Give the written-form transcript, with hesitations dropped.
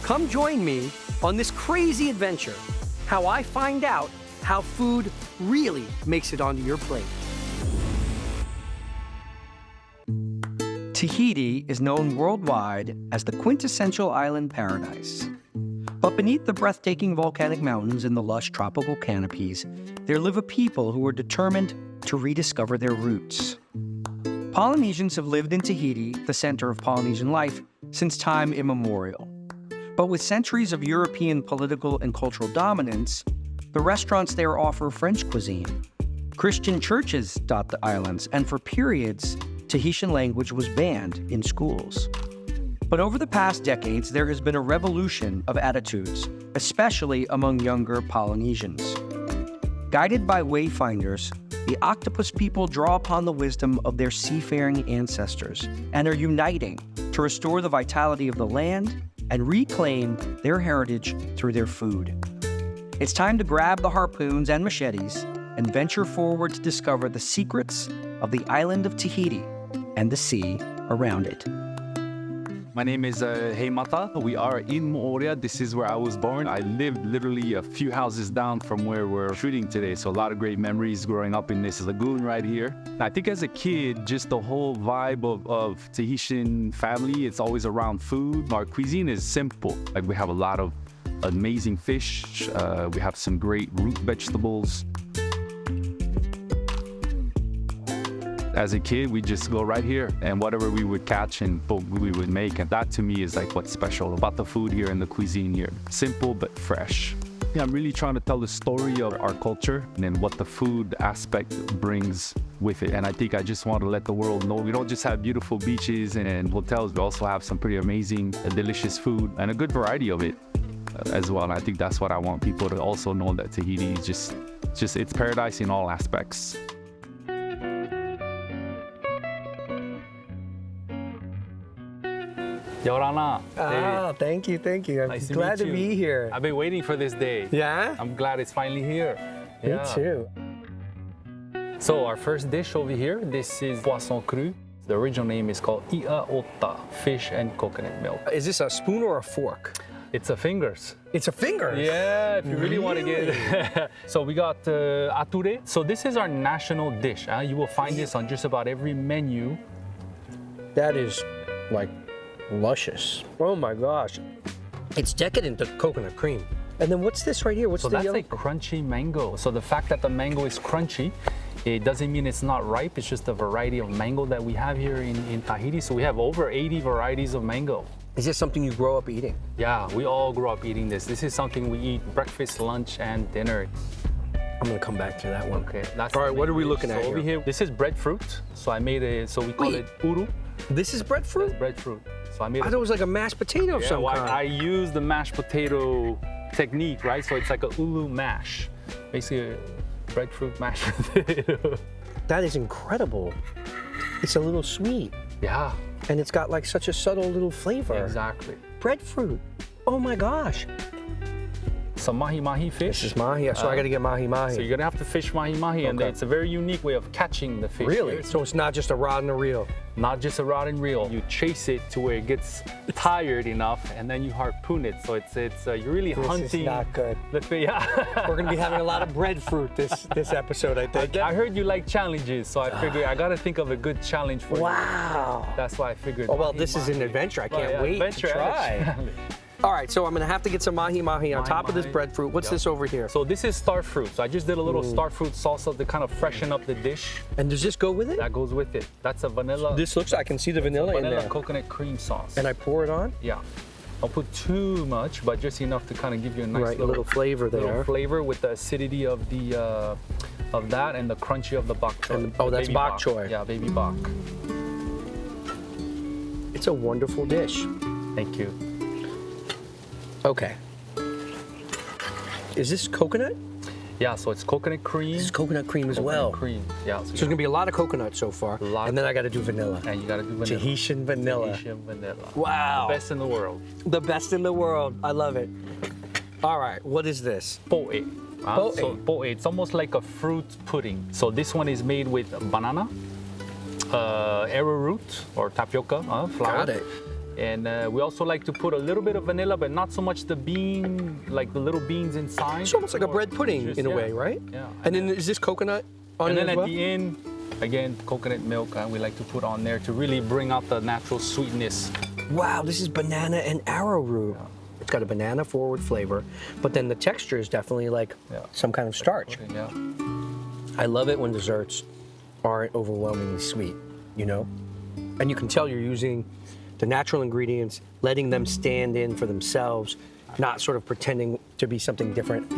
Come join me on this crazy adventure, how I find out how food really makes it onto your plate. Tahiti is known worldwide as the quintessential island paradise. But beneath the breathtaking volcanic mountains and the lush tropical canopies, there live a people who are determined to rediscover their roots. Polynesians have lived in Tahiti, the center of Polynesian life, since time immemorial. But with centuries of European political and cultural dominance, the restaurants there offer French cuisine. Christian churches dot the islands, and for periods, Tahitian language was banned in schools. But over the past decades, there has been a revolution of attitudes, especially among younger Polynesians. Guided by wayfinders, the octopus people draw upon the wisdom of their seafaring ancestors and are uniting to restore the vitality of the land and reclaim their heritage through their food. It's time to grab the harpoons and machetes and venture forward to discover the secrets of the island of Tahiti and the sea around it. My name is Heimata. We are in Moorea. This is where I was born. I lived literally a few houses down from where we're shooting today, so a lot of great memories growing up in this lagoon right here. I think as a kid, just the whole vibe of Tahitian family, it's always around food. Our cuisine is simple. Like, we have a lot of amazing fish. We have some great root vegetables. As a kid, we just go right here, and whatever we would catch and we would make, and that to me is like what's special about the food here and the cuisine here. Simple but fresh. Yeah, I'm really trying to tell the story of our culture and then what the food aspect brings with it. And I think I just want to let the world know we don't just have beautiful beaches and hotels, we also have some pretty amazing, delicious food and a good variety of it as well. And I think that's what I want people to also know, that Tahiti is just it's paradise in all aspects. Yorana. Thank you. I'm Nice to glad meet to you. be here. I've been waiting for this day. Yeah? I'm glad it's finally here. Me too. So our first dish over here, this is poisson cru. The original name is called Ia Ota, fish and coconut milk. Is this a spoon or a fork? It's a fingers. It's a finger. Yeah, if you really want to get it. So we got ature. So this is our national dish. You will find this on just about every menu. That is like luscious. Oh my gosh. It's decadent to coconut cream. And then what's this right here? What's So the that's yellow? a crunchy mango. So the fact that the mango is crunchy, it doesn't mean it's not ripe. It's just a variety of mango that we have here in Tahiti. So we have over 80 varieties of mango. Is this something you grow up eating? Yeah, we all grew up eating this. This is something we eat breakfast, lunch, and dinner. I'm gonna come back to that one. Okay, that's All right, the what main are we dish. looking at So over here? here, this is breadfruit. So I made so we call Wait. it uru. This is breadfruit? That's breadfruit. So I made I thought it was like a mashed potato of some well, kind. I use the mashed potato technique, right? So it's like a ulu mash. Basically a breadfruit mashed potato. That is incredible. It's a little sweet. Yeah, And it's got like such a subtle little flavor. exactly. Breadfruit. Oh my gosh. Some mahi-mahi fish. This is mahi, so I gotta get mahi-mahi. So you're gonna have to fish mahi-mahi, and Okay. it's a very unique way of catching the fish. Really? Here. So it's not just a rod and a reel? Not just a rod and reel. You chase it to where it gets tired enough, and then you harpoon it. So it's you're really This hunting. is not good. The fish. Yeah. We're gonna be having a lot of breadfruit this episode, I think. I heard you like challenges, so I figured I gotta think of a good challenge for you. Wow. That's why I figured. Oh, well, this is an mahi-mahi. adventure. I can't Oh, yeah, wait adventure to and a try. challenge. All right, so I'm gonna have to get some mahi-mahi on top of this Mahi-mahi. breadfruit. What's Yep. this over here? So this is star fruit. So I just did a little star fruit salsa to kind of freshen up the dish. And does this go with it? That goes with it. That's a vanilla. This looks, I can see the vanilla in vanilla there. coconut cream sauce. And I pour it on? Yeah. I'll put too much, but just enough to kind of give you a nice Right, little flavor there. Little flavor with the acidity of the of that and the crunchy of the bok choy. And oh, that's Baby bok choy. Yeah, baby bok. It's a wonderful dish. Thank you. Okay. Is this coconut? Yeah, so it's coconut cream. This is coconut cream as coconut well. cream. Yeah. So there's gonna be a lot of coconut so far. And then I gotta do vanilla. And you gotta do vanilla. Tahitian vanilla. Tahitian vanilla. Wow. Best in the world. The best in the world. I love it. All right, what is this? Po'e. Po'e. So po'e, it's almost like a fruit pudding. So this one is made with banana, arrowroot or tapioca flour. Got it. And we also like to put a little bit of vanilla, but not so much the bean, like the little beans inside. It's almost like a bread pudding in a way, right? Yeah. And then is this coconut on And it then as at well? the end, again, coconut milk we like to put on there to really bring out the natural sweetness. Wow, this is banana and arrowroot. It's got a banana forward flavor, but then the texture is definitely like some kind of starch. Okay, yeah. I love it when desserts aren't overwhelmingly sweet, you know? And you can tell you're using the natural ingredients, letting them stand in for themselves, not sort of pretending to be something different